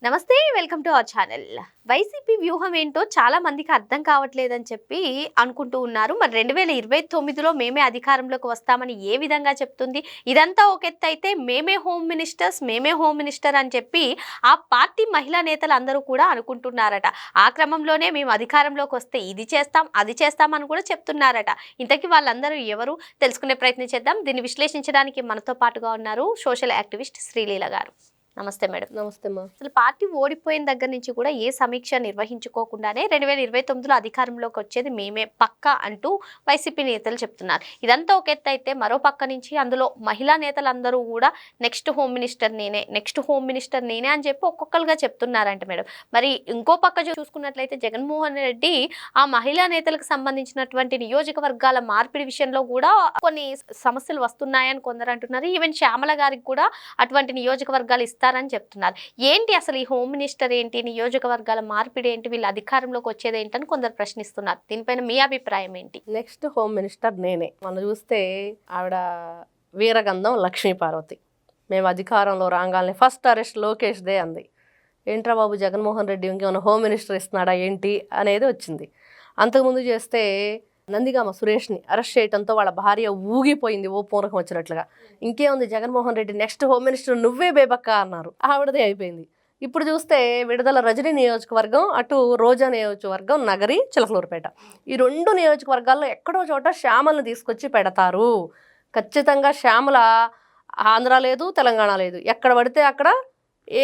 నమస్తే welcome to our channel. YCP వ్యూహం ఏంటో చాలా మందికి అర్థం కావట్లేదని చెప్పి అనుకుంటూ ఉన్నారు. మరి 2029లో మేమే అధికారంలోకి వస్తామని ఏ విధంగా చెప్తుంది? ఇదంతా ఒక ఎత్తు అయితే మేమే హోమ్ మినిస్టర్ అని చెప్పి ఆ పార్టీ మహిళా నేతలు అందరూ కూడా అనుకుంటున్నారట. ఆ క్రమంలోనే మేము అధికారంలోకి వస్తే ఇది చేస్తాం అది చేస్తాం అని కూడా చెప్తున్నారట. ఇంతకీ వాళ్ళందరూ ఎవరు తెలుసుకునే ప్రయత్నం చేద్దాం. దీన్ని విశ్లేషించడానికి మనతో పాటుగా ఉన్నారు సోషల్ యాక్టివిస్ట్ శ్రీలీల గారు. నమస్తే మేడం. నమస్తే అమ్మా. అసలు పార్టీ ఓడిపోయిన దగ్గర నుంచి కూడా ఏ సమీక్ష నిర్వహించుకోకుండానే 2029లో అధికారంలోకి వచ్చేది మేమే పక్కా అంటూ వైసీపీ నేతలు చెప్తున్నారు. ఇదంతా ఒక ఎత్తు అయితే మరో పక్క నుంచి అందులో మహిళా నేతలందరూ కూడా నెక్స్ట్ హోమ్ మినిస్టర్ నేనే అని చెప్పి ఒక్కొక్కరుగా చెప్తున్నారంట మేడం. మరి ఇంకో పక్క చూసుకున్నట్లయితే జగన్మోహన్ రెడ్డి ఆ మహిళా నేతలకు సంబంధించినటువంటి నియోజకవర్గాల మార్పిడి విషయంలో కూడా కొన్ని సమస్యలు వస్తున్నాయని కొందరు అంటున్నారు. ఈవెన్ శ్యామల గారికి కూడా అటువంటి నియోజకవర్గాలు ఇస్తారని చెప్తున్నారు. ఏంటి అసలు ఈ హోమ్ మినిస్టర్ ఏంటి, నియోజకవర్గాల మార్పిడి ఏంటి, వీళ్ళ అధికారంలోకి వచ్చేది ఏంటని కొందరు ప్రశ్నిస్తున్నారు. దీనిపైన మీ అభిప్రాయం ఏంటి? నెక్స్ట్ హోమ్ మినిస్టర్ నేనే. మనం చూస్తే ఆవిడ వీరగంధం లక్ష్మీపార్వతి. మేము అధికారంలో రాగానే ఫస్ట్ అరెస్ట్ లోకేష్ దే అంది. ఏంట్రా బాబు జగన్మోహన్ రెడ్డి ఇంకేమైనా హోమ్ మినిస్టర్ ఇస్తున్నాడా ఏంటి అనేది వచ్చింది. అంతకుముందు చేస్తే నందిగామ సురేష్ని అరెస్ట్ చేయడంతో వాళ్ళ భార్య ఊగిపోయింది ఓ పూనకం వచ్చినట్లుగా. ఇంకేముంది Jaganmohan Reddy next home minister నువ్వే బేబక్క అన్నారు. ఆవిడదే అయిపోయింది. ఇప్పుడు చూస్తే విడుదల రజనీ నియోజకవర్గం, అటు రోజా నియోజకవర్గం, నగరి, చిలకలూరుపేట, ఈ రెండు నియోజకవర్గాల్లో ఎక్కడో చోట శ్యామలను తీసుకొచ్చి పెడతారు. ఖచ్చితంగా శ్యామల ఆంధ్ర లేదు, తెలంగాణ లేదు, ఎక్కడ పడితే అక్కడ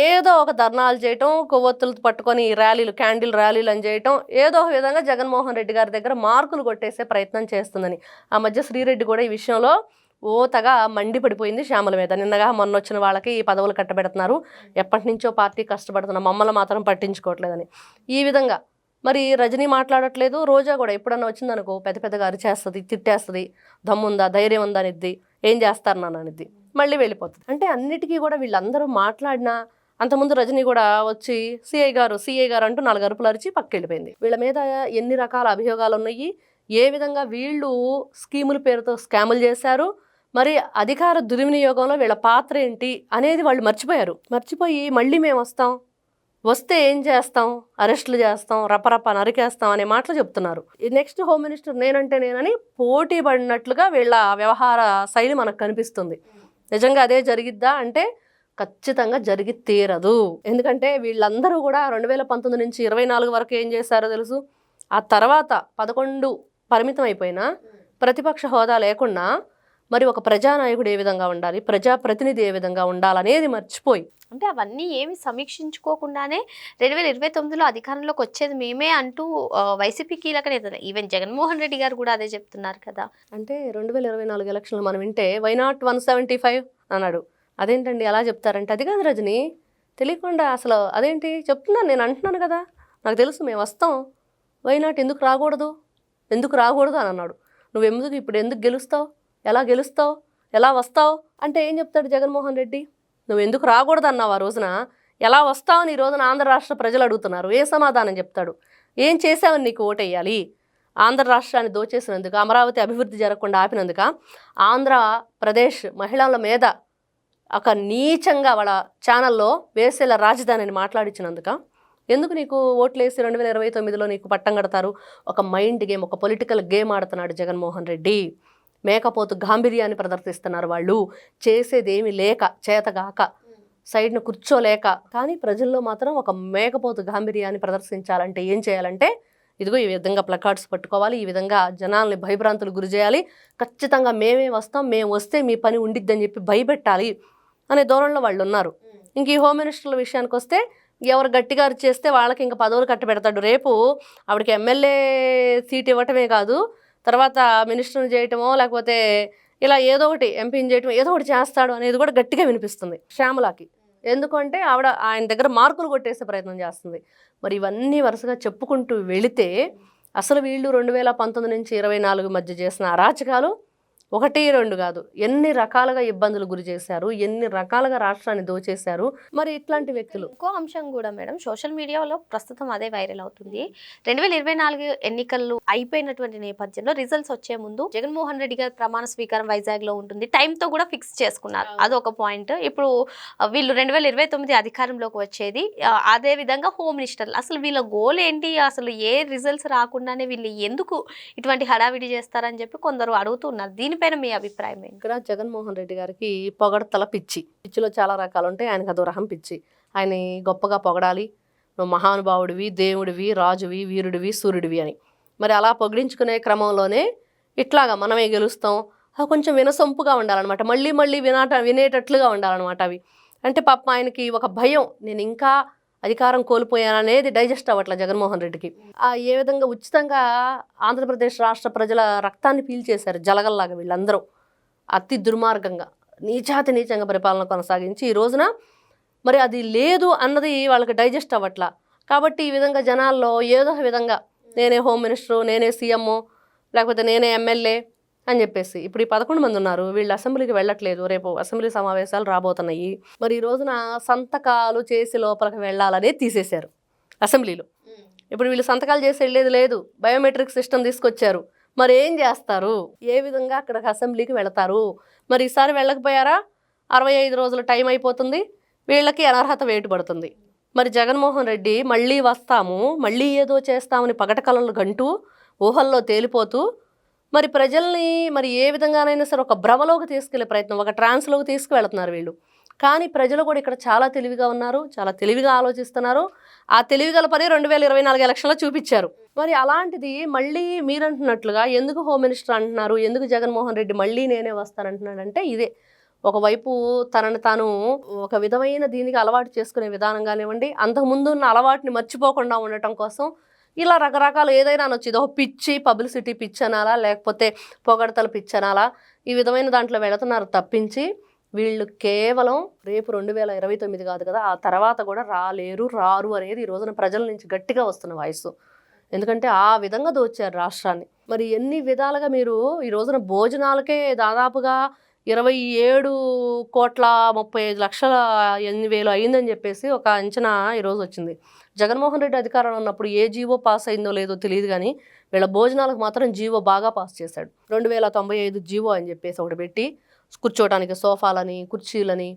ఏదో ఒక ధర్నాలు చేయటం, కొవ్వొత్తులు పట్టుకొని ర్యాలీలు, క్యాండిల్ ర్యాలీలు అని చేయటం, ఏదో ఒక విధంగా జగన్మోహన్ రెడ్డి గారి దగ్గర మార్కులు కొట్టేసే ప్రయత్నం చేస్తుందని ఆ మధ్య శ్రీరెడ్డి కూడా ఈ విషయంలో ఓతగా మండిపడిపోయింది శ్యామల మీద. నిన్నగా మొన్న వచ్చిన వాళ్ళకి ఈ పదవులు కట్టబెడుతున్నారు, ఎప్పటి నుంచో పార్టీ కష్టపడుతున్నా, మమ్మల్ని మాత్రం పట్టించుకోవట్లేదని. ఈ విధంగా మరి రజనీ మాట్లాడట్లేదు. రోజా కూడా ఎప్పుడన్నా వచ్చిందనుకో పెద్ద పెద్దగా అరిచేస్తుంది, తిట్టేస్తుంది, దమ్ముందా ధైర్యం ఉందా అనిద్ది, ఏం చేస్తారు నన్ను అనిద్ది, మళ్ళీ వెళ్ళిపోతుంది. అంటే అన్నిటికీ కూడా వీళ్ళందరూ మాట్లాడినా అంతకుముందు రజనీ కూడా వచ్చి సిఐ గారు అంటూ 4 అరుపులు అరిచి పక్కకి వెళ్ళిపోయింది. వీళ్ళ మీద ఎన్ని రకాల అభియోగాలు ఉన్నాయి, ఏ విధంగా వీళ్ళు స్కీముల పేరుతో స్కాములు చేశారు, మరి అధికార దుర్వినియోగంలో వీళ్ళ పాత్ర ఏంటి అనేది వాళ్ళు మర్చిపోయి మళ్ళీ మేము వస్తే ఏం చేస్తాం, అరెస్టులు చేస్తాం, రపరప నరికేస్తాం అనే మాటలు చెప్తున్నారు. నెక్స్ట్ హోమ్ మినిస్టర్ నేనని పోటీ పడినట్లుగా వీళ్ళ వ్యవహార శైలి మనకు కనిపిస్తుంది. నిజంగా అదే జరిగిద్దా అంటే ఖచ్చితంగా జరిగి తీరదు. ఎందుకంటే వీళ్ళందరూ కూడా 2019 నుంచి 24 వరకు ఏం చేశారో తెలుసు. ఆ తర్వాత 11 పరిమితం అయిపోయినా ప్రతిపక్ష హోదా లేకుండా మరి ఒక ప్రజానాయకుడు ఏ విధంగా ఉండాలి, ప్రజాప్రతినిధి ఏ విధంగా ఉండాలనేది మర్చిపోయి, అంటే అవన్నీ ఏమి సమీక్షించుకోకుండానే 2029లో అధికారంలోకి వచ్చేది మేమే అంటూ వైసీపీ కీలక నేతలు ఈవెన్ జగన్మోహన్ రెడ్డి గారు కూడా అదే చెప్తున్నారు కదా. అంటే 2024 ఎలక్షన్లు మనం వింటే వై నాట్ 175 అన్నాడు. అదేంటండి అలా చెప్తారంటే, అది కాదు రజనీ, తెలియకుండా అసలు అదేంటి చెప్తున్నాను, నేను అంటున్నాను కదా, నాకు తెలుసు మేము వస్తాం, వై నాట్ ఎందుకు రాకూడదు అని అన్నాడు. ఇప్పుడు ఎందుకు గెలుస్తావు, ఎలా వస్తావు అంటే ఏం చెప్తాడు జగన్మోహన్ రెడ్డి? నువ్వు ఎందుకు రాకూడదు అన్నావు ఆ రోజున, ఎలా వస్తావు అని ఈ రోజున ఆంధ్ర రాష్ట్ర ప్రజలు అడుగుతున్నారు. ఏ సమాధానం చెప్తాడు? ఏం చేసావని నీకు ఓటేయాలి? ఆంధ్ర రాష్ట్రాన్ని దోచేసినందుక, అమరావతి అభివృద్ధి జరగకుండా ఆపినందుక, ఆంధ్రప్రదేశ్ మహిళల మీద ఒక నీచంగా వాళ్ళ ఛానల్లో వేసేల రాజధానిని మాట్లాడించినందుక, ఎందుకు నీకు ఓట్లేసి 2029లో నీకు పట్టం కడతారు? ఒక మైండ్ గేమ్, ఒక పొలిటికల్ గేమ్ ఆడుతున్నాడు జగన్మోహన్ రెడ్డి. మేకపోతు గాంభీర్యాన్ని ప్రదర్శిస్తున్నారు వాళ్ళు. చేసేదేమీ లేక, చేతగాక, సైడ్ను కూర్చోలేక. కానీ ప్రజల్లో మాత్రం ఒక మేకపోతు గాంభీర్యాన్ని ప్రదర్శించాలంటే ఏం చేయాలంటే, ఇదిగో ఈ విధంగా ప్లకార్డ్స్ పట్టుకోవాలి, ఈ విధంగా జనాల్ని భయభ్రాంతులు గురి చేయాలి, ఖచ్చితంగా మేమే వస్తాం, మేము వస్తే మీ పని ఉండిద్దని చెప్పి భయపెట్టాలి అనే ధోరణిలో వాళ్ళు ఉన్నారు. ఇంక ఈ హోమ్ మినిస్టర్ల విషయానికి వస్తే, ఎవరు గట్టిగా చేస్తే వాళ్ళకి ఇంకా పదవులు కట్టబెడతాడు. రేపు ఆవిడకి ఎమ్మెల్యే సీట్ ఇవ్వటమే కాదు, తర్వాత మినిస్టర్ని చేయటమో లేకపోతే ఇలా ఏదో ఒకటి ఎంపీని చేయటం, ఏదో ఒకటి చేస్తాడు అనేది కూడా గట్టిగా వినిపిస్తుంది శ్యామలకి. ఎందుకంటే ఆవిడ ఆయన దగ్గర మార్కులు కొట్టేసే ప్రయత్నం చేస్తుంది. మరి ఇవన్నీ వరుసగా చెప్పుకుంటూ వెళితే అసలు వీళ్ళు 2019 నుంచి 24 మధ్య చేసిన అరాచకాలు ఒకటి రెండు కాదు, ఎన్ని రకాలుగా ఇబ్బందులు గురి చేశారు, ఎన్ని రకాలుగా రాష్ట్రాన్ని దోచేశారు. మరి ఇట్లాంటి వ్యక్తులు ఇంకో అంశం కూడా మేడం, సోషల్ మీడియాలో ప్రస్తుతం అదే వైరల్ అవుతుంది. 2024 ఎన్నికలు అయిపోయినటువంటి నేపథ్యంలో రిజల్ట్స్ వచ్చే ముందు జగన్మోహన్ రెడ్డి గారి ప్రమాణ స్వీకారం వైజాగ్ లో ఉంటుంది, టైంతో కూడా ఫిక్స్ చేసుకున్నారు. అదొక పాయింట్. ఇప్పుడు వీళ్ళు 2029 అధికారంలోకి వచ్చేది, అదే విధంగా హోమ్ మినిస్టర్లు. అసలు వీళ్ళ గోల్ ఏంటి, అసలు ఏ రిజల్ట్స్ రాకుండానే వీళ్ళు ఎందుకు ఇటువంటి హడావిడి చేస్తారని చెప్పి కొందరు అడుగుతున్నారు. దీనిపైన మీ అభిప్రాయం ఏంటి? ఇక్కడ జగన్మోహన్ రెడ్డి గారికి పొగడతల పిచ్చి. పిచ్చిలో చాలా రకాలు ఉంటాయి, ఆయనకు అదో రకం పిచ్చి. ఆయన గొప్పగా పొగడాలి, నువ్వు మహానుభావుడివి, దేవుడివి, రాజువి, వీరుడివి, సూర్యుడివి అని. మరి అలా పొగిడించుకునే క్రమంలోనే ఇట్లాగా మనమే గెలుస్తాం, కొంచెం వినసొంపుగా ఉండాలన్నమాట, మళ్ళీ మళ్ళీ వినేటట్లుగా ఉండాలన్నమాట అవి. అంటే పాపం ఆయనకి ఒక భయం, నేను ఇంకా అధికారం కోల్పోయాననేది డైజెస్ట్ అవ్వట్లే జగన్మోహన్ రెడ్డికి. ఏ విధంగా ఉచితంగా ఆంధ్రప్రదేశ్ రాష్ట్ర ప్రజల రక్తాన్ని పీల్చేశారు జలగల్లాగా వీళ్ళందరూ, అతి దుర్మార్గంగా నీచాతి నీచంగా పరిపాలన కొనసాగించి ఈ రోజున మరి అది లేదు అన్నది వాళ్ళకి డైజెస్ట్ అవ్వట్లా. కాబట్టి ఈ విధంగా జనాల్లో ఏదో ఒక విధంగా నేనే హోమ్ మినిస్టరు, నేనే సీఎం, లేకపోతే నేనే ఎమ్మెల్యే అని చెప్పేసి ఇప్పుడు ఈ 11 మంది ఉన్నారు, వీళ్ళు అసెంబ్లీకి వెళ్ళట్లేదు, రేపు అసెంబ్లీ సమావేశాలు రాబోతున్నాయి. మరి ఈ రోజున సంతకాలు చేసి లోపలికి వెళ్ళాలనే తీసేశారు అసెంబ్లీలో. ఇప్పుడు వీళ్ళు సంతకాలు చేసి వెళ్ళేది లేదు, బయోమెట్రిక్ సిస్టమ్ తీసుకొచ్చారు. మరి ఏం చేస్తారు, ఏ విధంగా అక్కడికి అసెంబ్లీకి వెళతారు? మరి ఈసారి వెళ్ళకపోయారా 65 రోజుల టైం అయిపోతుంది, వీళ్ళకి అనర్హత వేటు పడుతుంది. మరి జగన్మోహన్ రెడ్డి మళ్ళీ వస్తాము, మళ్ళీ ఏదో చేస్తామని పగటకలలు గంటూ ఊహల్లో తేలిపోతూ మరి ప్రజల్ని మరి ఏ విధంగానైనా సరే ఒక భ్రమలోకి తీసుకెళ్లే ప్రయత్నం, ఒక ట్రాన్స్లోకి తీసుకువెళ్తున్నారు వీళ్ళు. కానీ ప్రజలు కూడా ఇక్కడ చాలా తెలివిగా ఉన్నారు, చాలా తెలివిగా ఆలోచిస్తున్నారు. ఆ తెలివిగల పని 2024 ఎలక్షన్లో చూపించారు. మరి అలాంటిది మళ్ళీ మీరంటున్నట్లుగా ఎందుకు హోమ్ మినిస్టర్ అంటున్నారు, ఎందుకు జగన్మోహన్ రెడ్డి మళ్ళీ నేనే వస్తానంటున్నాడంటే ఇదే. ఒకవైపు తనను తాను ఒక విధమైన దీనికి అలవాటు చేసుకునే విధానం కానివ్వండి, అంతకుముందు ఉన్న అలవాటుని మర్చిపోకుండా ఉండటం కోసం ఇలా రకరకాలు ఏదైనా అనొచ్చు. ఇదో పిచ్చి, పబ్లిసిటీ పిచ్చి అనాలా, లేకపోతే పొగడతల పిచ్చి అనాలా, ఈ విధమైన దాంట్లో వెళుతున్నారు తప్పించి వీళ్ళు కేవలం రేపు 2029 కాదు కదా, ఆ తర్వాత కూడా రారు అనేది ఈ రోజున ప్రజల నుంచి గట్టిగా వస్తున్న వాయిస్. ఎందుకంటే ఆ విధంగా దోచారు రాష్ట్రాన్ని. మరి ఎన్ని విధాలుగా మీరు ఈ రోజున భోజనాలకే దాదాపుగా 27,35,8,000 అయిందని చెప్పేసి ఒక అంచనా ఈరోజు వచ్చింది. జగన్మోహన్ రెడ్డి అధికారంలో ఉన్నప్పుడు ఏ జీవో పాస్ అయిందో లేదో తెలియదు, కానీ వీళ్ళ భోజనాలకు మాత్రం జీవో బాగా పాస్ చేశాడు. 2095 జీవో అని చెప్పేసి ఒకటి పెట్టి కూర్చోవడానికి సోఫాలని, కుర్చీలని,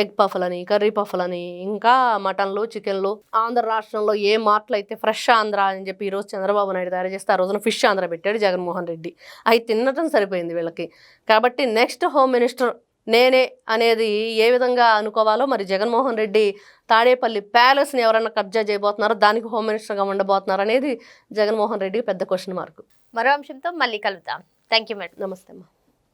ఎగ్ పఫ్లని, కర్రీ పఫ్లని, ఇంకా మటన్లు, చికెన్లు. ఆంధ్ర రాష్ట్రంలో ఏ మార్ట్లు అయితే ఫ్రెష్ ఆంధ్ర అని చెప్పి ఈరోజు చంద్రబాబు నాయుడు తయారు చేస్తే ఆ రోజున ఫిష్ ఆంధ్ర పెట్టాడు జగన్మోహన్ రెడ్డి. అవి తినటం సరిపోయింది వీళ్ళకి. కాబట్టి నెక్స్ట్ హోమ్ మినిస్టర్ నేనే అనేది ఏ విధంగా అనుకోవాలో, మరి జగన్మోహన్ రెడ్డి తాడేపల్లి ప్యాలెస్ని ఎవరైనా కబ్జా చేయబోతున్నారో, దానికి హోమ్ మినిస్టర్గా ఉండబోతున్నారు అనేది జగన్మోహన్ రెడ్డికి పెద్ద క్వశ్చన్ మార్క్. మరో అంశంతో మళ్ళీ కలుద్దాం. Thank you madam. నమస్తే అమ్మా.